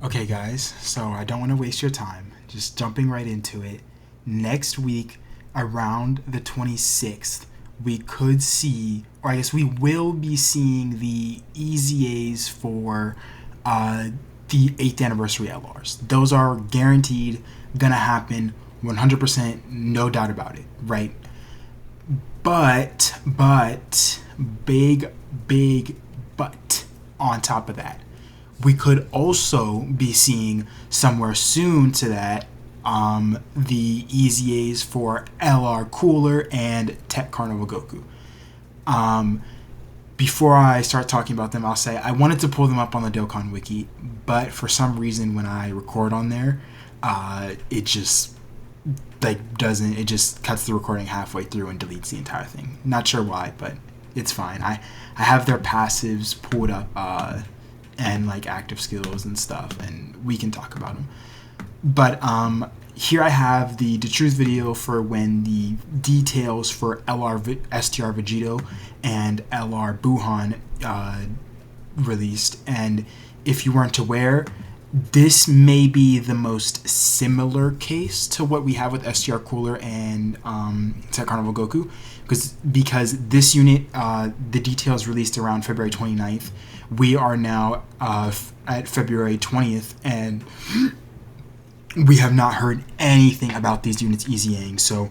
Okay, guys, so I don't want to waste your time. Just jumping right into it. Next week, around the 26th, we could see, or I guess we will be seeing the EZAs for uh, the 8th anniversary LRs. Those are guaranteed, gonna happen 100%, no doubt about it, right? But, big but on top of that, we could also be seeing somewhere soon to that the EZAs for LR Cooler and TEQ Carnival Goku. Um, Before I start talking about them, I'll say I wanted to pull them up on the Dokkan Wiki, but for some reason when I record on there, it just it just cuts the recording halfway through and deletes the entire thing. Not sure why, but it's fine. I have their passives pulled up and like active skills and stuff, and we can talk about them. But here I have the truth video for when the details for STR Vegito and LR Buhan released. And if you weren't aware, this may be the most similar case to what we have with STR Cooler and TEQ Carnival Goku, because this unit, the details released around February 29th. We are now at February 20th, and we have not heard anything about these units EZAing. So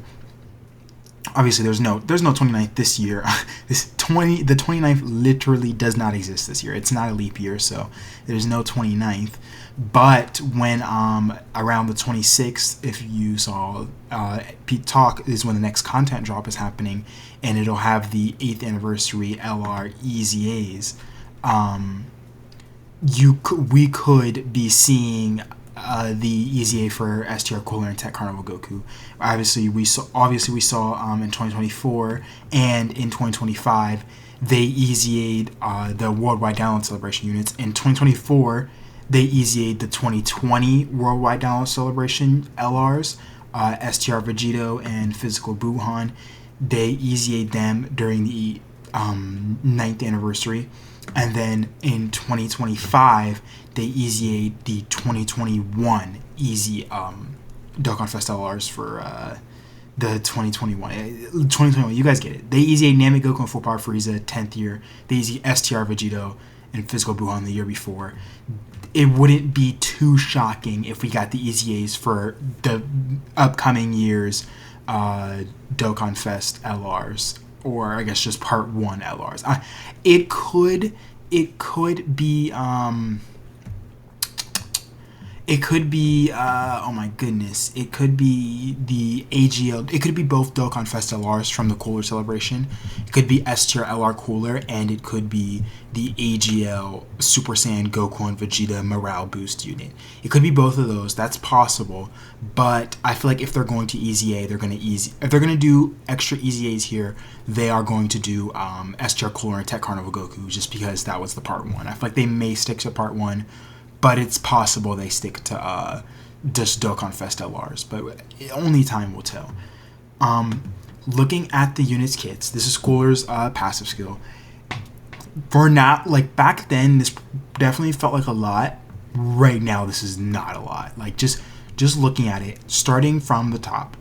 obviously there's no 29th this year. The 29th literally does not exist this year. It's not a leap year, so there's no 29th. But when around the 26th, if you saw Pete Talk, is when the next content drop is happening, and it'll have the 8th anniversary LR EZAs. We could be seeing the EZA for STR Cooler and TEQ Carnival Goku. Obviously we saw in 2024 and in 2025 they EZA'd the Worldwide Download Celebration units. In 2024 they EZA'd the 2020 Worldwide Download Celebration LRs, STR Vegito and Physical Buhan. They EZA'd them during the 9th anniversary. And then in 2025, they EZA'd the 2021 Easy Dokkan Fest LRs for the 2021. You guys get it. They EZA'd Namek Goku and Full Power Frieza 10th year. They EZA'd STR Vegito and Physical Buhan the year before. It wouldn't be too shocking if we got the EZAs for the upcoming year's Dokkan Fest LRs, or I guess just part 1 LRs. It could be oh my goodness, it could be the AGL, it could be both Dokkan Fest LRs from the Cooler Celebration. It could be STR LR Cooler, and it could be the AGL Super Saiyan Goku and Vegeta morale boost unit. It could be both of those. That's possible, but I feel like if they're going to EZA, if they're going to do extra EZAs here, they are going to do STR Cooler and TEQ Carnival Goku, just because that was the part 1. I feel like they may stick to part 1, but it's possible they stick to just Dokkan Fest LRs, but only time will tell. Looking at the units kits, this is Cooler's passive skill. For now, like back then, this definitely felt like a lot. Right now, this is not a lot. Like just looking at it, starting from the top,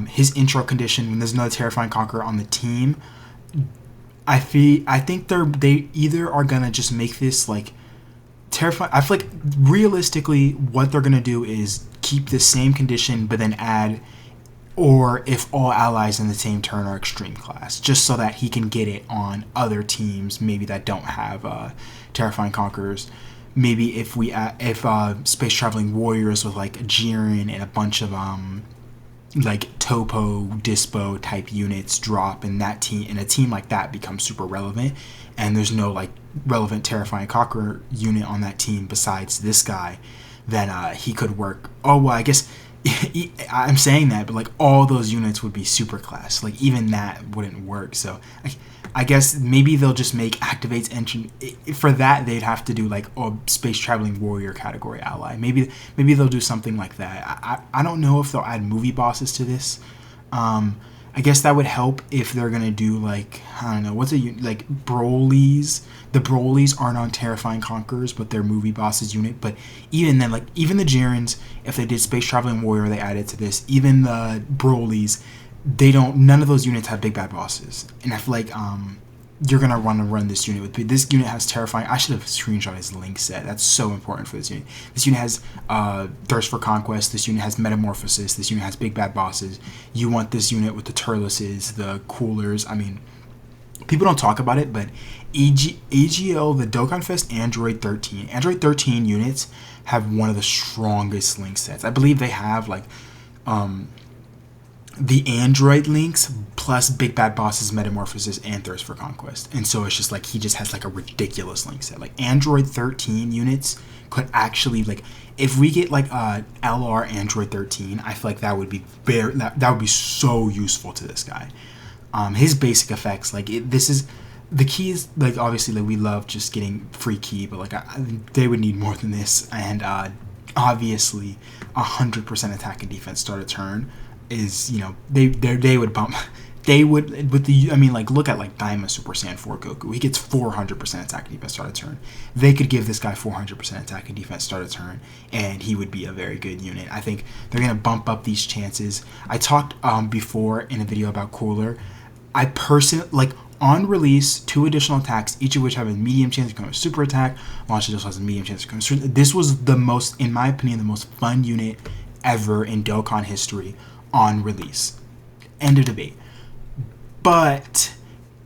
his intro condition when there's another Terrifying Conqueror on the team. I think they either are gonna just make this like terrifying. I feel like realistically, what they're gonna do is keep the same condition, but then add, or if all allies in the same turn are extreme class, just so that he can get it on other teams maybe that don't have Terrifying Conquerors. Maybe if Space Traveling Warriors with like Jiren and a bunch of like Topo, Dispo type units drop, and that team, and a team like that becomes super relevant, and there's no like relevant Terrifying Conqueror unit on that team besides this guy, then he could work. Oh well, I guess I'm saying that, but like all those units would be super class. Like even that wouldn't work. So I guess maybe they'll just make activates engine. For that, they'd have to do like a Space Traveling Warrior category ally. Maybe they'll do something like that. I don't know if they'll add movie bosses to this. I guess that would help if they're gonna do like, I don't know, what's a like Broly's. The Broly's aren't on Terrifying Conquerors, but they're movie bosses unit. But even then, like even the Jirens, if they did Space Traveling Warrior, they added to this. Even the Broly's, they don't. None of those units have big bad bosses, and I feel like you're gonna want to run this unit with. This unit has Terrifying. I should have screenshot his link set. That's so important for this unit. This unit has Thirst for Conquest. This unit has Metamorphosis. This unit has big bad bosses. You want this unit with the Turleses, the Coolers. I mean, people don't talk about it, but AGL, the Dokkan Fest Android 13. Android 13 units have one of the strongest link sets. I believe they have like the Android links plus Big Bad Bosses, Metamorphosis, and Thirst for Conquest. And so it's just like he just has like a ridiculous link set. Like Android 13 units could actually like if we get like a LR Android 13, I feel like that would be that would be so useful to this guy. His basic effects, like this is the keys. Like obviously, like we love just getting free key, but like they would need more than this. And obviously, 100% attack and defense start a turn is, you know, they would bump. They would with the, I mean, like look at like Daima Super Saiyan 4 Goku. He gets 400% attack and defense start a turn. They could give this guy 400% attack and defense start a turn, and he would be a very good unit. I think they're gonna bump up these chances. I talked before in a video about Cooler. I personally, like, on release, 2 additional attacks, each of which have a medium chance of becoming a super attack. Launch also has a medium chance of becoming super. This was the most, in my opinion, the most fun unit ever in Dokkan history on release. End of debate. But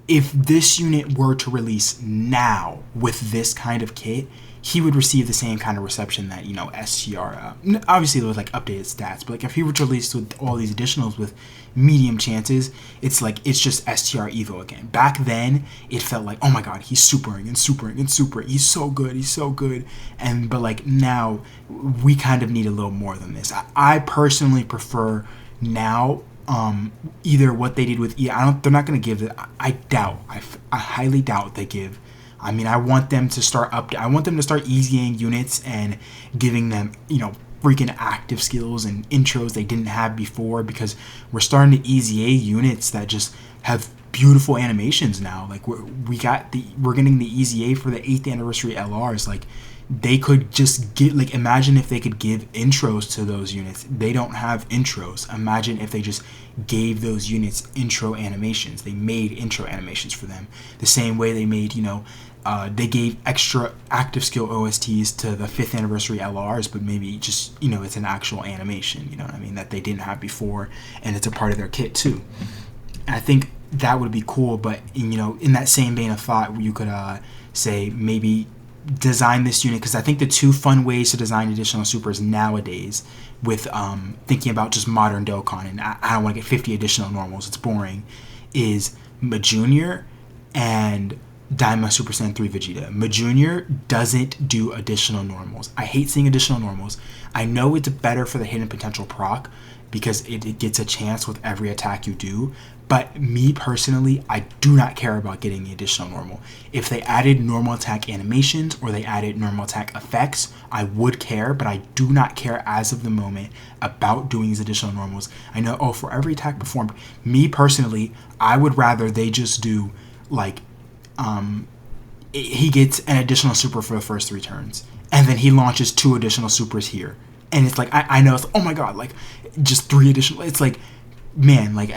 if this unit were to release now with this kind of kit, he would receive the same kind of reception that, you know, STR, obviously with like updated stats, but like if he were to release with all these additionals with medium chances, it's like it's just STR Evo again. Back then it felt like, oh my god, he's supering and supering and supering, he's so good, and but like now we kind of need a little more than this. I personally prefer now either what they did with they're not going to give it. I highly doubt they give. I mean, I want them to start EZAing units and giving them, you know, freaking active skills and intros they didn't have before, because we're starting to EZA units that just have beautiful animations now. Like we're getting the EZA for the 8th anniversary LRs. Like they could just get, like, imagine if they could give intros to those units. They don't have intros. Imagine if they just gave those units intro animations. They made intro animations for them the same way they made, you know, they gave extra active skill OSTs to the 5th anniversary LRs, but maybe just, you know, it's an actual animation, you know what I mean, that they didn't have before, and it's a part of their kit too. And I think that would be cool. But, you know, in that same vein of thought, you could say maybe design this unit, because I think the 2 fun ways to design additional supers nowadays with thinking about just modern Dokkan, and I don't want to get 50 additional normals, it's boring, is Majunior and Daima Super Saiyan 3 Vegeta. Majunior doesn't do additional normals. I hate seeing additional normals. I know it's better for the hidden potential proc because it gets a chance with every attack you do, but me personally, I do not care about getting the additional normal. If they added normal attack animations or they added normal attack effects, I would care, but I do not care as of the moment about doing these additional normals. I know, for every attack performed, me personally, I would rather they just do, like, he gets an additional super for the first 3 turns, and then he launches 2 additional supers here, and it's like, I know, it's like, oh my god, like, just 3 additional, it's like, man, like,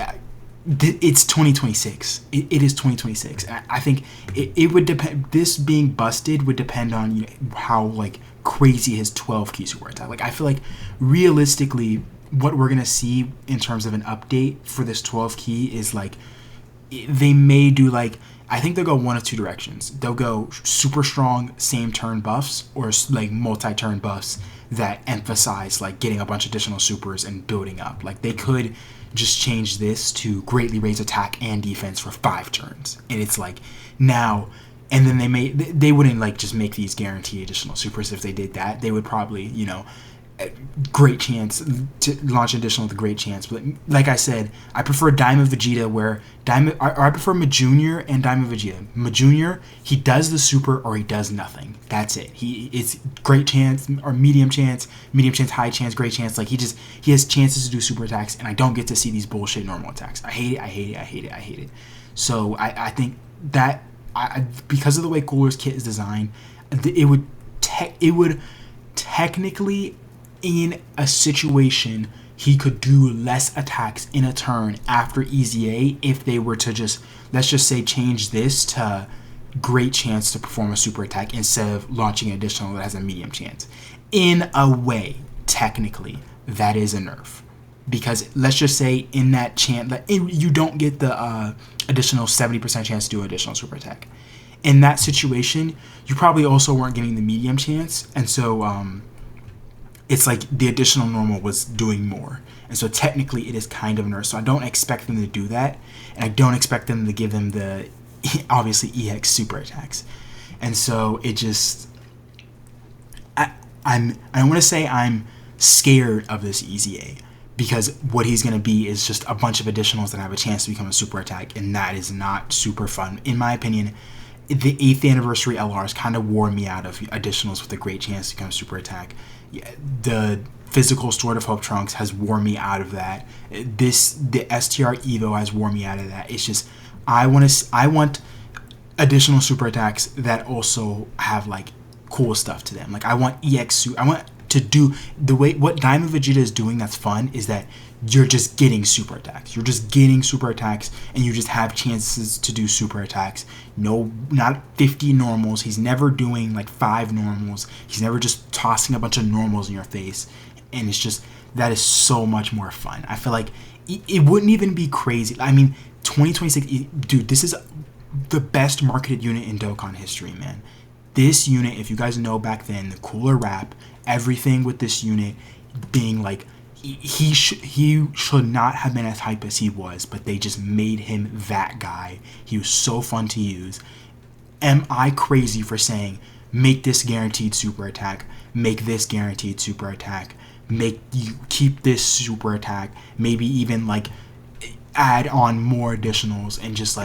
it's 2026. It is 2026. I think it would depend. This being busted would depend on, you know, how like crazy his 12 keys were attack. Like I feel like realistically, what we're gonna see in terms of an update for this 12 key is like they may do like, I think they'll go one of 2 directions. They'll go super strong same turn buffs, or like multi-turn buffs that emphasize like getting a bunch of additional supers and building up. Like they could just change this to greatly raise attack and defense for 5 turns, and it's like now, and then they wouldn't like just make these guaranteed additional supers. If they did that, they would probably, you know, great chance to launch additional with a great chance. But like I said, I prefer Diamond Vegeta, where I prefer Majunior and Diamond Vegeta. Majunior, he does the super or he does nothing. That's it. It's great chance or medium chance, high chance, great chance. Like he has chances to do super attacks, and I don't get to see these bullshit normal attacks. I hate it. So I think that because of the way Cooler's kit is designed, it would technically, in a situation, he could do less attacks in a turn after EZA if they were to just, let's just say, change this to great chance to perform a super attack instead of launching an additional that has a medium chance. In a way, technically, that is a nerf. Because let's just say in that chance, you don't get the additional 70% chance to do an additional super attack. In that situation, you probably also weren't getting the medium chance, and so it's like the additional normal was doing more. And so technically it is kind of a nerf. So I don't expect them to do that, and I don't expect them to give them the, obviously, EX super attacks. And so it just, I want to say I'm scared of this EZA, because what he's going to be is just a bunch of additionals that have a chance to become a super attack, and that is not super fun. In my opinion, the 8th anniversary LRs kind of wore me out of additionals with a great chance to become a super attack. The physical Sword of Hope Trunks has worn me out of that. The STR Evo has worn me out of that. It's just, I want additional super attacks that also have like cool stuff to them. Like I want I want to do the way what Diamond Vegeta is doing that's fun is that you're just getting super attacks. You're just getting super attacks, and you just have chances to do super attacks. No, not 50 normals. He's never doing like 5 normals. He's never just tossing a bunch of normals in your face. And it's just, that is so much more fun. I feel like it wouldn't even be crazy. I mean, 2026, dude, this is the best marketed unit in Dokkan history, man. This unit, if you guys know back then, the cooler rap, everything with this unit being like, he should not have been as hype as he was, but they just made him that guy. He was so fun to use. Am I crazy for saying, make this guaranteed super attack, make this guaranteed super attack, make you keep this super attack, maybe even like add on more additionals, and just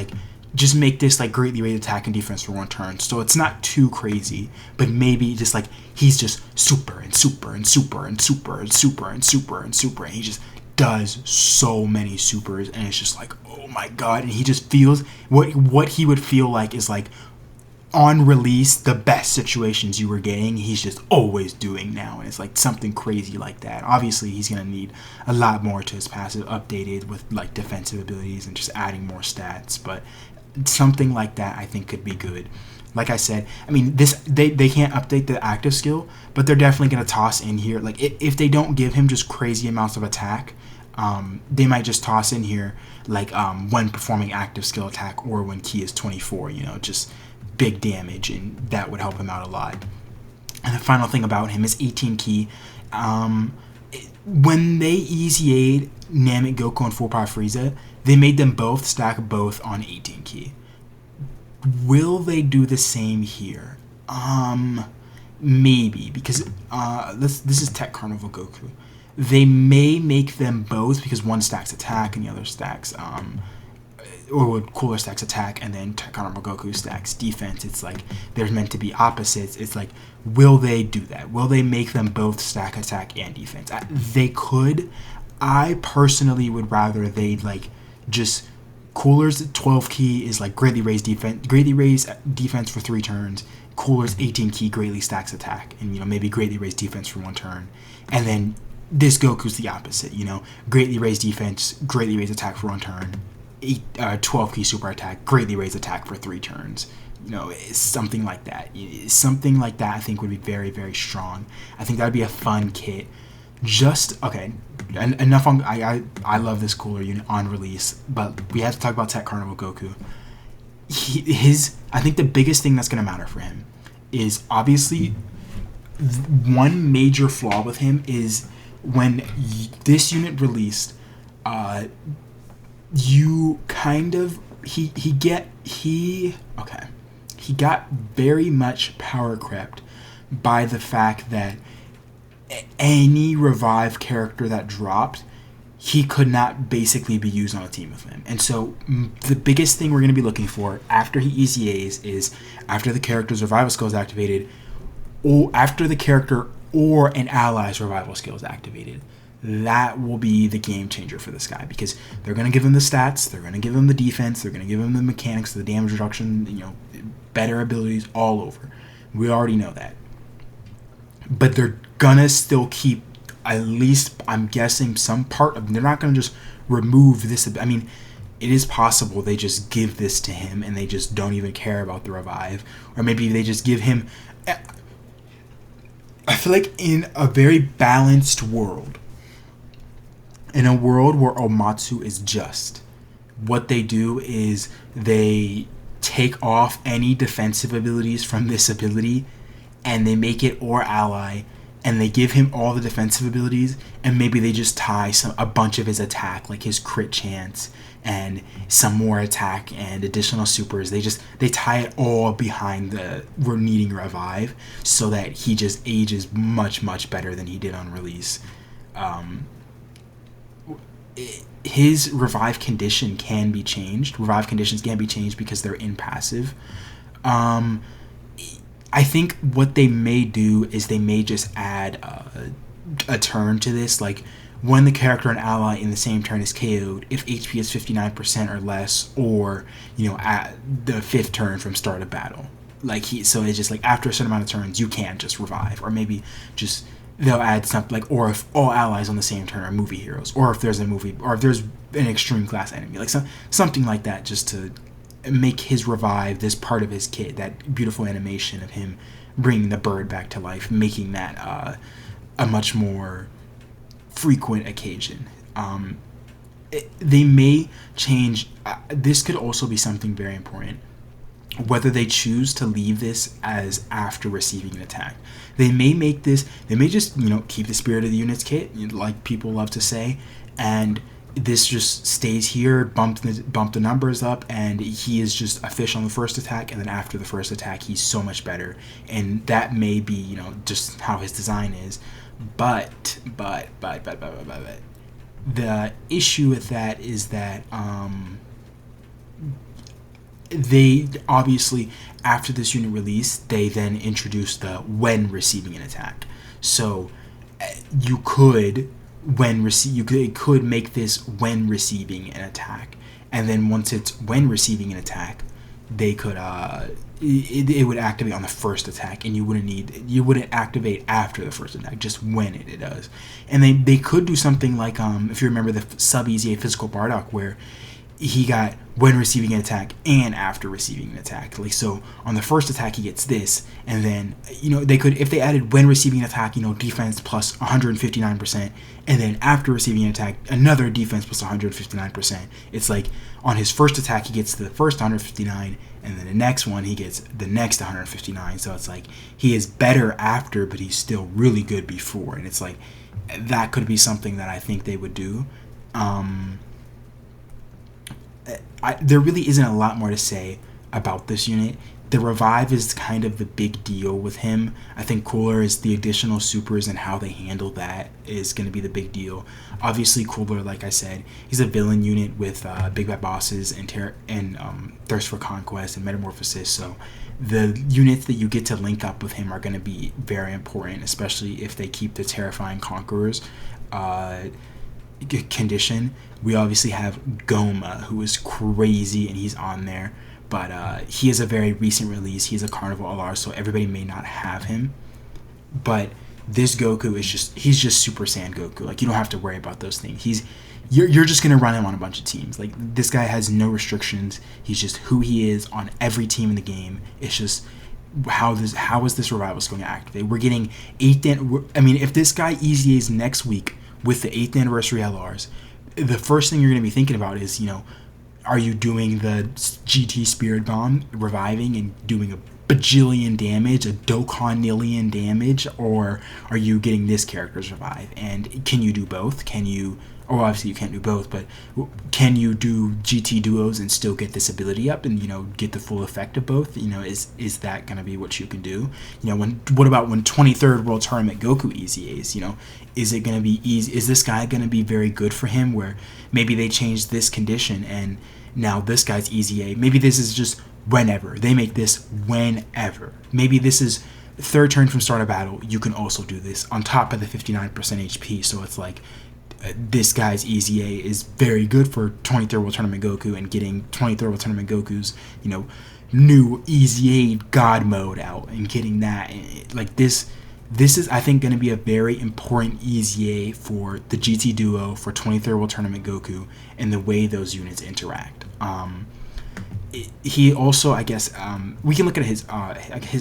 make this like greatly rated attack and defense for 1 turn. So it's not too crazy, but maybe just like he's just super and super and super and super and super and super and super, and he just does so many supers, and it's just like, oh my god. And he just feels what he would feel like is like on release, the best situations you were getting, he's just always doing now, and it's like something crazy like that. Obviously, he's gonna need a lot more to his passive updated with like defensive abilities and just adding more stats, but something like that I think could be good. Like I said, I mean, they can't update the active skill, but they're definitely gonna toss in here, like if they don't give him just crazy amounts of attack, they might just toss in here like when performing active skill attack or when key is 24, you know, just big damage, and that would help him out a lot. And the final thing about him is 18 key. When they EZA'd Namek, Goku, and Full Power Frieza, they made them both stack both on 18 key. Will they do the same here? Maybe, because this is TEQ Carnival Goku. They may make them both because one stacks attack and the other stacks or Cooler stacks attack, and then TEQ Carnival Goku stacks defense. It's like they're meant to be opposites. It's like, will they do that? Will they make them both stack attack and defense? They could. I personally would rather they like just Cooler's 12 key is like greatly raised defense for 3 turns. Cooler's 18 key greatly stacks attack, and you know, maybe greatly raised defense for 1 turn, and then this Goku's the opposite. You know, greatly raised defense, greatly raised attack for 1 turn. 12 key super attack, greatly raised attack for 3 turns. You know, something like that. Something like that I think would be very, very strong. I think that would be a fun kit. Just, okay, enough on, I love this Cooler unit on release, but we have to talk about TEQ Carnival Goku. I think the biggest thing that's going to matter for him is, obviously, one major flaw with him is when this unit released, you kind of he got very much power crept by the fact that any revive character that dropped, he could not basically be used on a team with him. And so the biggest thing we're going to be looking for after he EZAs is after the character's revival skill is activated, or after the character or an ally's revival skill is activated. That will be the game changer for this guy, because they're going to give him the stats, they're going to give him the defense, they're going to give him the mechanics, the damage reduction, better abilities all over. We already know that. But they're going to still keep, at least I'm guessing, some part of them. They're not going to just remove this. I mean, it is possible they just give this to him and they just don't even care about the revive. Or maybe they just give him... I feel like in a very balanced world, in a world where Omatsu is just, what they do is they take off any defensive abilities from this ability and they make it or ally, and they give him all the defensive abilities, and maybe they just tie a bunch of his attack, like his crit chance and some more attack and additional supers. They tie it all behind the we're needing revive, so that he just ages much, much better than he did on release. His revive condition can be changed. Revive conditions can be changed because they're impassive. I think what they may do is they may just add a turn to this, like when the character and ally in the same turn is KO'd, if HP is 59% or less, or at the fifth turn from start of battle. So it's just like after a certain amount of turns you can't just revive, or maybe just they'll add something like, or if all allies on the same turn are movie heroes, or if there's an extreme class enemy, like something like that, just to make his revive this part of his kit, that beautiful animation of him bringing the bird back to life, making that a much more frequent occasion. They may change. This could also be something very important, whether they choose to leave this as after receiving an attack. They may make this, they may just, keep the spirit of the units kit, like people love to say, and this just stays here, bump the numbers up, and he is just a fish on the first attack, and then after the first attack, he's so much better. And that may be, just how his design is. But the issue with that is that, they obviously, after this unit release, they then introduce the when receiving an attack. So you could could make this when receiving an attack, and then once it's when receiving an attack, they could it would activate on the first attack, and you wouldn't activate after the first attack, just when it does. And they could do something like if you remember the sub EZA physical Bardock, where he got when receiving an attack and after receiving an attack. Like, so on the first attack he gets this, and then they could, if they added when receiving an attack, defense plus 159%, and then after receiving an attack another defense plus 159%. It's like on his first attack he gets the first 159, and then the next one he gets the next 159. So it's like he is better after, but he's still really good before. And it's like that could be something that I think they would do. There really isn't a lot more to say about this unit. The revive is kind of the big deal with him. I think cooler is the additional supers, and how they handle that is going to be the big deal. Obviously, cooler, like I said, he's a villain unit with big bad bosses and thirst for conquest and metamorphosis. So the units that you get to link up with him are going to be very important, especially if they keep the terrifying conquerors condition. We obviously have Goma, who is crazy, and he's on there, but he is a very recent release. He's a Carnival LR, so everybody may not have him. But this Goku he's just Super Saiyan Goku. Like, you don't have to worry about those things. You're just gonna run him on a bunch of teams. Like, this guy has no restrictions. He's just who he is on every team in the game. It's just how is this revival going to activate? We're getting if this guy EZAs next week with the 8th anniversary LRs, the first thing you're going to be thinking about is, are you doing the GT Spirit Bomb, reviving and doing a bajillion damage, a Dokkan-nillion damage, or are you getting this character's revive? And can you do both? Can you or obviously you can't do both, but can you do GT duos and still get this ability up and, get the full effect of both? Is that going to be what you can do? What about when 23rd World Tournament Goku EZAs? Is it going to be easy? Is this guy going to be very good for him, where maybe they change this condition and now this guy's EZA? Maybe this is just whenever. They make this whenever. Maybe this is third turn from start of battle. You can also do this on top of the 59% HP. So it's like, this guy's EZA is very good for 23rd World Tournament Goku, and getting 23rd World Tournament Goku's, new EZA God mode out and getting that. Like this is, I think, going to be a very important EZA for the GT duo for 23rd World Tournament Goku and the way those units interact. He also, I guess, we can look at his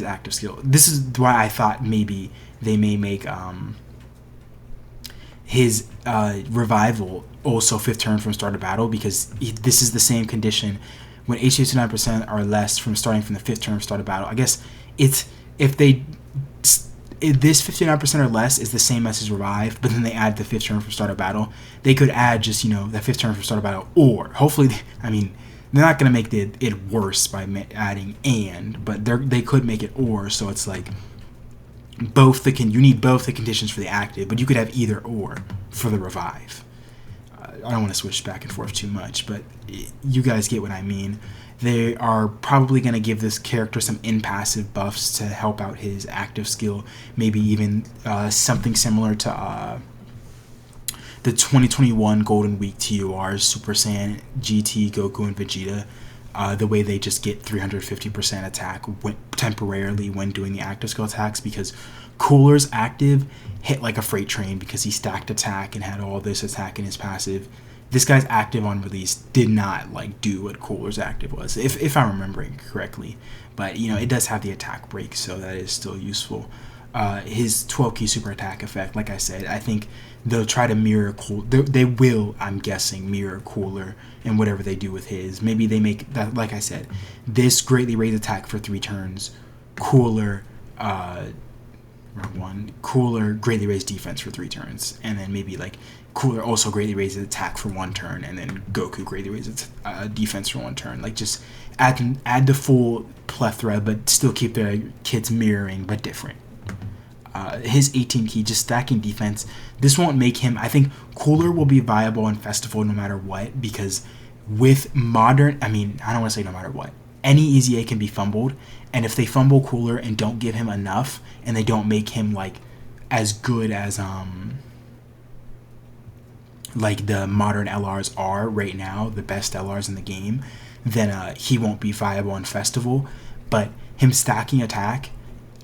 active skill. This is why I thought maybe they may make his revival also 5th turn from start of battle, because this is the same condition when HP 59% or less from starting from the 5th turn of start of battle. I guess this 59% or less is the same as his revive, but then they add the 5th turn from start of battle. They could add just the 5th turn from start of battle, or hopefully, they're not going to make it worse by adding but they could make it or. So it's like you need both the conditions for the active, but you could have either or for the revive. I don't want to switch back and forth too much, but you guys get what I mean. They are probably going to give this character some in-passive buffs to help out his active skill, maybe even something similar to the 2021 Golden Week TURs, Super Saiyan, GT, Goku, and Vegeta. The way they just get 350% attack temporarily when doing the active skill attacks, because Cooler's active hit like a freight train because he stacked attack and had all this attack in his passive. This guy's active on release did not do what Cooler's active was, if I'm remembering correctly. But it does have the attack break, so that is still useful. His 12 key super attack effect, like I said, I think they'll try to mirror they will, I'm guessing, mirror Cooler and whatever they do with his. Maybe they make that, like I said, this greatly raised attack for 3 turns, Cooler greatly raised defense for 3 turns, and then maybe Cooler also greatly raises attack for 1 turn, and then Goku greatly raises defense for 1 turn. Just add the full plethora, but still keep their kids mirroring but different. His 18 key, just stacking defense. This won't make him, I think Cooler will be viable in Festival no matter what, because with modern, I don't want to say no matter what, any EZA can be fumbled, and if they fumble Cooler and don't give him enough, and they don't make him as good as the modern LRs are right now, the best LRs in the game, then he won't be viable in Festival. But him stacking attack,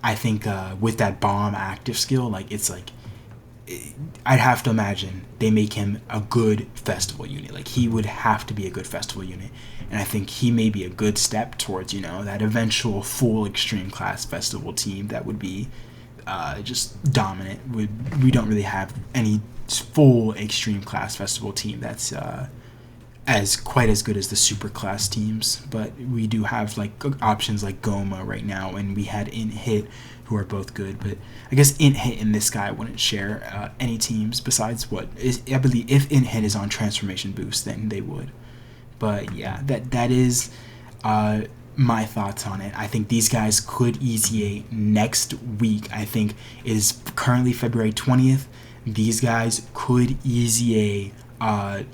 I think with that bomb active skill, I'd have to imagine they make him a good Festival unit. He would have to be a good Festival unit, and I think he may be a good step towards that eventual full Extreme Class Festival team that would be just dominant. We don't really have any full Extreme Class Festival team that's quite as good as the Super Class teams, but we do have options like Goma right now, and we had Int Hit, who are both good. But I guess Int Hit and this guy wouldn't share any teams besides I believe if Int Hit is on Transformation Boost, then they would. But yeah, that is my thoughts on it. I think these guys could EZA next week. I think it is currently February 20th. These guys could EZA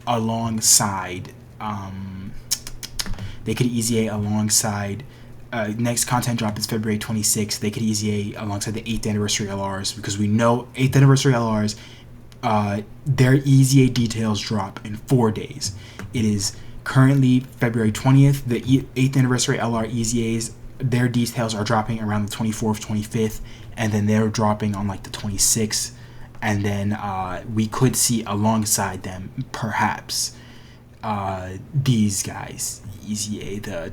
alongside. They could EZA alongside. Next content drop is February 26th. They could EZA alongside the 8th anniversary LRs, because we know 8th anniversary LRs, their EZA details drop in 4 days. It is currently February 20th. The 8th anniversary LR EZAs, their details are dropping around the 24th, 25th, and then they're dropping on the 26th. And then we could see alongside them, perhaps, these guys, EZA, the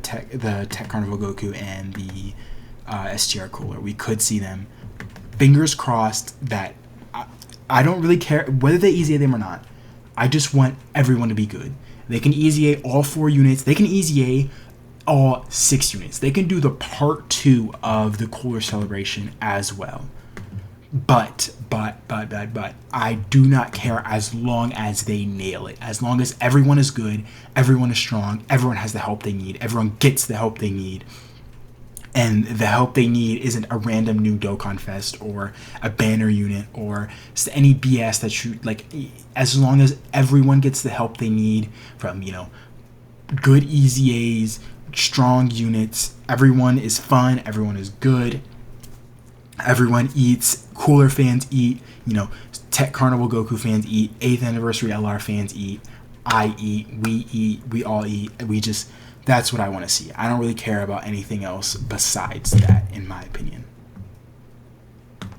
TEQ Carnival Goku, and the STR Cooler. We could see them. Fingers crossed that I don't really care whether they EZA them or not. I just want everyone to be good. They can EZA all 4 units. They can EZA all 6 units. They can do the part 2 of the Cooler celebration as well. But I do not care as long as they nail it. As long as everyone is good, everyone is strong, everyone has the help they need, everyone gets the help they need, and the help they need isn't a random new Dokkan Fest or a banner unit or any BS that you like. As long as everyone gets the help they need from, good EZAs, strong units, everyone is fun, everyone is good, everyone eats, Cooler fans eat, TEQ Carnival Goku fans eat, 8th Anniversary LR fans eat, I eat, we all eat. That's what I want to see. I don't really care about anything else besides that, in my opinion.